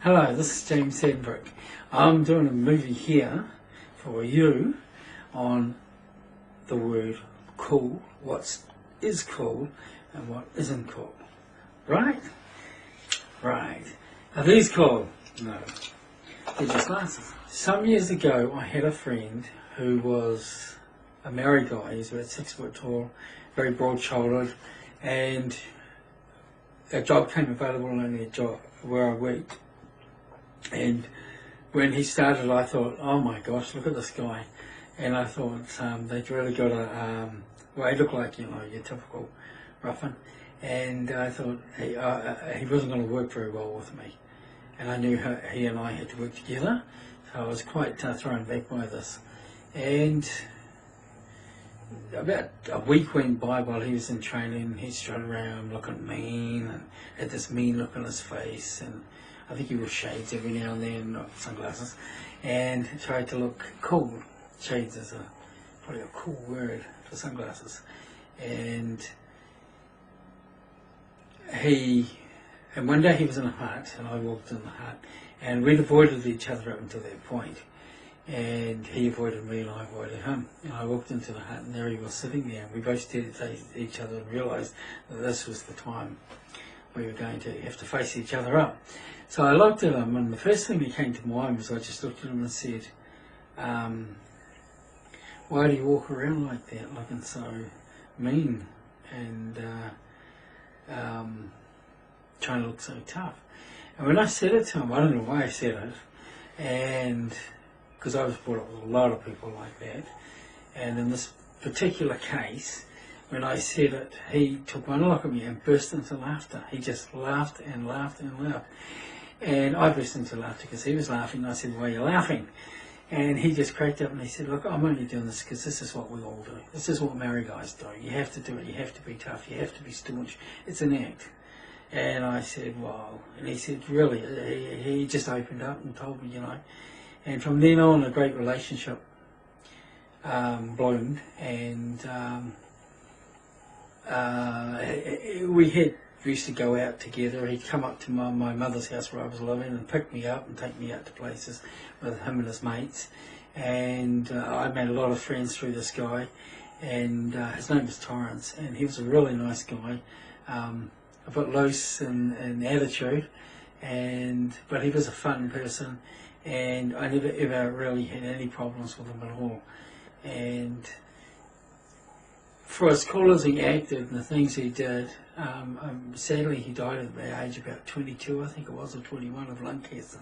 Hello, this is James Sedgwick. I'm doing a movie here for you on the word cool, what is cool and what isn't cool. Right? Right. Are these cool? No. They're just glasses. Some years ago I had a friend who was a married guy. He's about 6 foot tall, very broad shouldered, and a job came available in a job where I worked. And when he started, I thought, oh my gosh, look at this guy. And I thought they'd really got a, well, he looked like, your typical ruffin. And I thought he wasn't going to work very well with me. And I knew he and I had to work together. So I was quite thrown back by this. And about a week went by while he was in training. He strutted around looking mean and had this mean look on his face. And I think he wore shades every now and then, not sunglasses, and tried to look cool. Shades is probably a cool word for sunglasses. And one day he was in a hut, and I walked in the hut, and we'd avoided each other up until that point. And he avoided me and I avoided him. And I walked into the hut and there he was sitting there, and we both stared at each other and realised that this was the time we were going to have to face each other up. So I looked at him, and the first thing that came to mind was I just looked at him and said, why do you walk around like that, looking so mean and trying to look so tough? And when I said it to him, I don't know why I said it, and because I was brought up with a lot of people like that, and in this particular case, when I said it, he took one look at me and burst into laughter. He just laughed and laughed and laughed. And I burst into laughter because he was laughing, and I said, why are you laughing? And he just cracked up and he said, look, I'm only doing this because this is what we all do. This is what married guys do. You have to do it. You have to be tough. You have to be staunch. It's an act. And I said, wow. And he said, really? He just opened up and told me, And from then on, a great relationship bloomed. And we used to go out together. He'd come up to my mother's house where I was living and pick me up and take me out to places with him and his mates. And I made a lot of friends through this guy. And his name was Torrance, and he was a really nice guy, a bit loose in attitude, but he was a fun person, and I never ever really had any problems with him at all. And for as cool as he acted and the things he did, sadly he died at the age of about 22, I think it was, or 21, of lung cancer.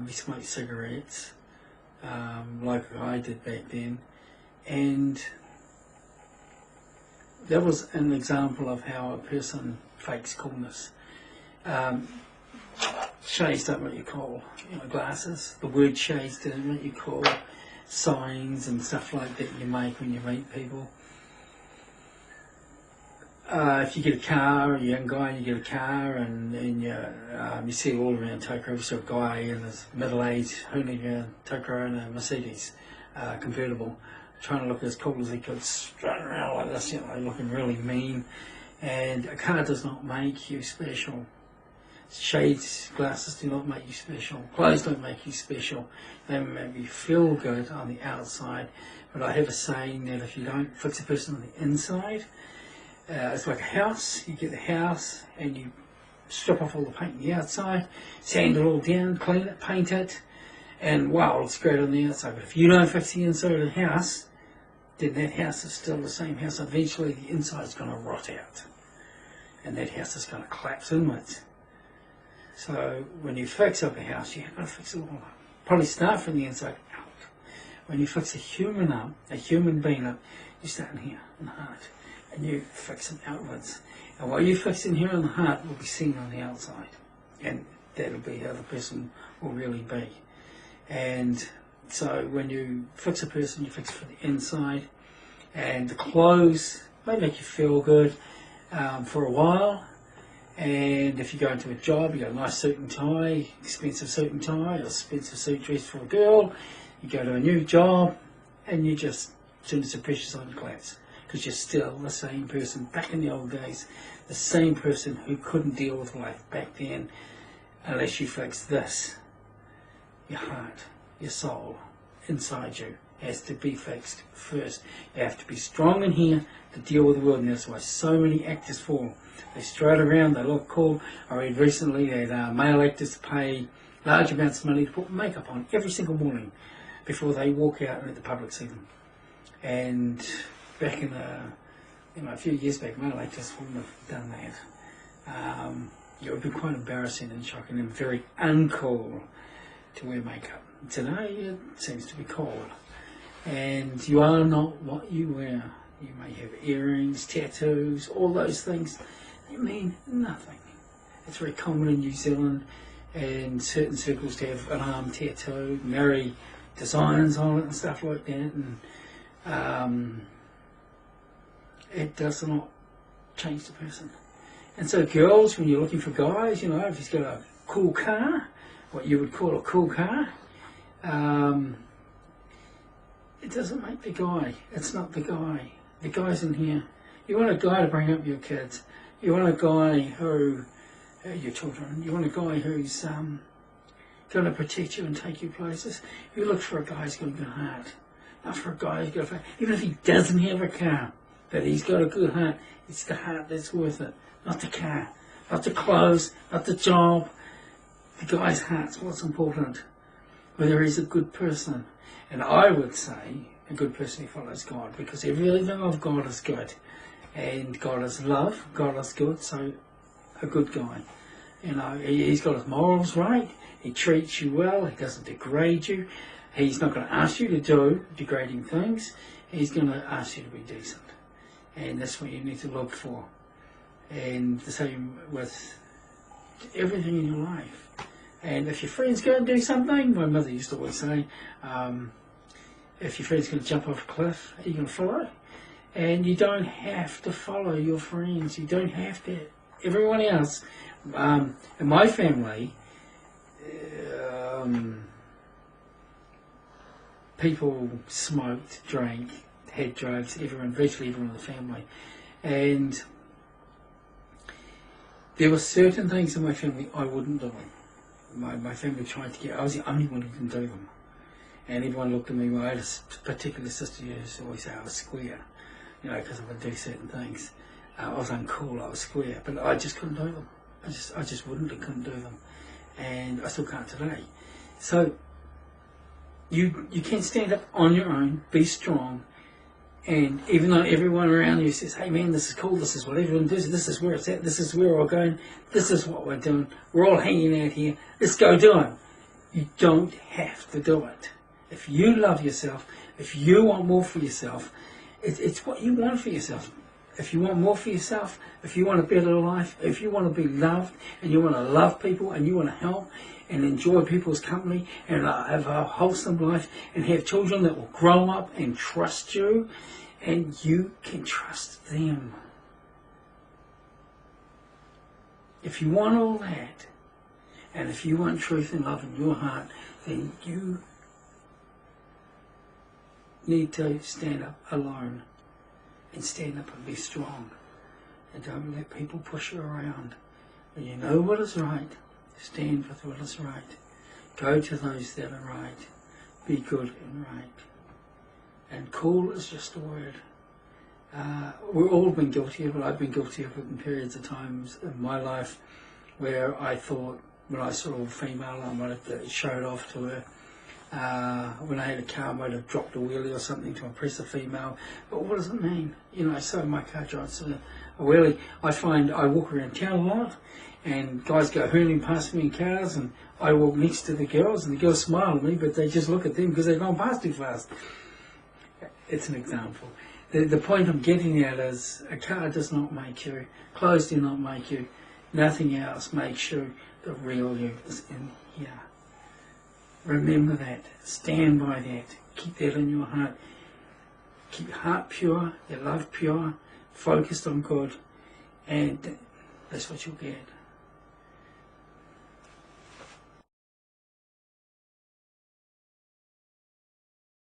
He smoked cigarettes, like I did back then, and that was an example of how a person fakes coolness. Shades don't what you call glasses. The word shades don't what you call signs and stuff like that you make when you meet people. If you get a car, a young guy, and you get a car, and you see it all around Tokoroa, so a guy in his middle age hooning around Tokoroa in a Mercedes convertible, trying to look as cool as he could, strutting around like this, looking really mean. And a car does not make you special. Shades, glasses do not make you special. Clothes don't make you special. They make you feel good on the outside. But I have a saying that if you don't fix a person on the inside, it's like a house. You get the house and you strip off all the paint on the outside, sand it all down, clean it, paint it, and wow, it's great on the outside. But if you don't fix the inside of the house, then that house is still the same house. Eventually the inside's going to rot out, and that house is going to collapse inwards. So when you fix up a house, you have to fix it all up. Probably start from the inside out. When you fix a human up, a human being up, you start in here, in the heart, and you fix them outwards. And what you fix in here in the heart will be seen on the outside, and that'll be how the person will really be. And so when you fix a person, you fix it from the inside, and the clothes may make you feel good for a while. And if you go into a job, you got a nice suit and tie, expensive suit and tie, or expensive suit dress for a girl. You go to a new job, and you just, as soon as the pressure's on, you collapse. Because you're still the same person back in the old days, the same person who couldn't deal with life back then, unless you fix this. Your heart, your soul, inside you has to be fixed first. You have to be strong in here to deal with the world, and that's why so many actors fall. They strut around, they look cool. I read recently that male actors pay large amounts of money to put makeup on every single morning before they walk out and let the public see them. And back in a few years back, male actors wouldn't have done that. It would be quite embarrassing and shocking and very uncool to wear makeup. Today it seems to be cool. And you are not what you wear. You may have earrings, tattoos, all those things. They mean nothing. It's very common in New Zealand and certain circles to have an arm tattoo, marry designs on it and stuff like that. And it does not change the person. And so girls, when you're looking for guys, you know, if he's got a cool car, what you would call a cool car, it doesn't make the guy. It's not the guy. The guy's in here. You want a guy to bring up your kids. You want a guy who, your children, you want a guy who's going to protect you and take you places. You look for a guy who's got a good heart. Not for a guy who's got a, even if he doesn't have a car, but he's got a good heart. It's the heart that's worth it. Not the car, not the clothes, not the job. The guy's heart's what's important. Whether he's a good person. And I would say a good person who follows God, because everything of God is good. And God is love, God is good, so a good guy. You know, he's got his morals right, he treats you well, he doesn't degrade you, he's not going to ask you to do degrading things, he's going to ask you to be decent. And that's what you need to look for. And the same with everything in your life. And if your friend's going to do something, my mother used to always say, if your friend's going to jump off a cliff, are you going to follow? And you don't have to follow your friends. You don't have to. Everyone else, in my family, people smoked, drank, had drugs, virtually everyone in the family. And there were certain things in my family I wouldn't do. My family tried to get, I was the only one who didn't do them. And everyone looked at me, well, I had a particular sister who used to always say I was square, you know, because I would do certain things. I was uncool, I was square, but I just couldn't do them. I just wouldn't and couldn't do them. And I still can't today. So, you can stand up on your own, be strong, and even though everyone around you says, hey man, this is cool, this is what everyone does, this is where it's at, this is where we're going, this is what we're doing, we're all hanging out here, let's go do it. You don't have to do it. If you love yourself, if you want more for yourself, it's what you want for yourself. If you want more for yourself, if you want a better life, if you want to be loved, and you want to love people, and you want to help, and enjoy people's company, and have a wholesome life, and have children that will grow up and trust you, and you can trust them. If you want all that, and if you want truth and love in your heart, then you need to stand up alone and stand up and be strong. And don't let people push you around. When you know what is right, stand with what is right. Go to those that are right. Be good and right. And cool is just a word. We've all been guilty of it. I've been guilty of it in periods of times in my life where I thought when I saw a female I might have showed off to her. When I had a car I might have dropped a wheelie or something to impress a female. But what does it mean? You know, so my car drives a wheelie. I find I walk around town a lot and guys go hurling past me in cars and I walk next to the girls and the girls smile at me but they just look at them because they've gone past too fast. It's an example. The point I'm getting at is a car does not make you, clothes do not make you, nothing else makes you. The real you is in here. Remember that. Stand by that. Keep that in your heart. Keep your heart pure, your love pure, focused on God, and that's what you'll get.